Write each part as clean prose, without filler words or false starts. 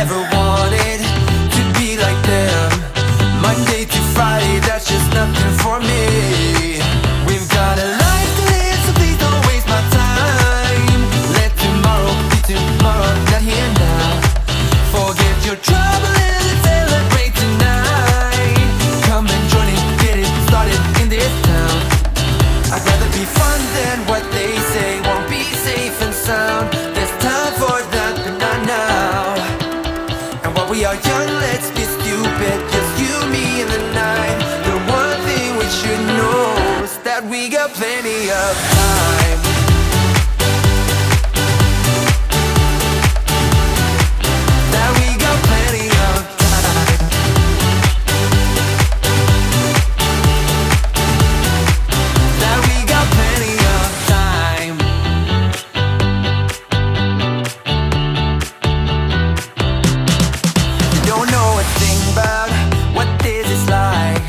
never wanted to be like them. Monday to Friday, that's just nothing for me. We've got a life to live, so please don't waste my time. Let tomorrow be tomorrow, not here now. Forget your trouble and let's celebrate tonight. Come and join in, get it started in this town. I'd rather be fun than what they say won't be safe and sound. There's time for that, but not now. And while we are young, let's be stupid, just you, me, and the night. The one thing we should know is that we got plenty of time. That we got plenty of time. That we got plenty of time. You don't know a thing about what this is like.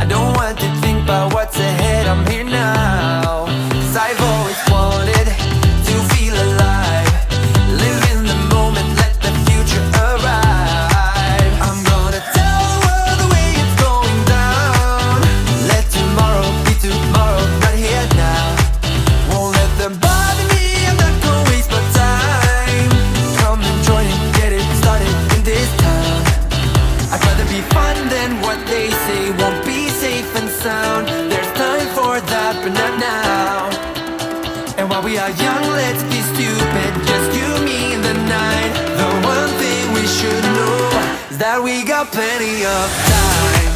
I don't want to think about what's ahead, I'm here now. 'Cause I've always wanted to feel alive. Live in the moment, let the future arrive. I'm gonna tell the world the way it's going down. Let tomorrow be tomorrow, not here now. Won't let them bother me, I'm not gonna waste my time. Come and join in, get it started in this town. I'd rather be fun than what they say won't be safe and sound. There's time for that, but not now. And while we are young, let's be stupid, just you, me, and the night. The one thing we should know is that we got plenty of time.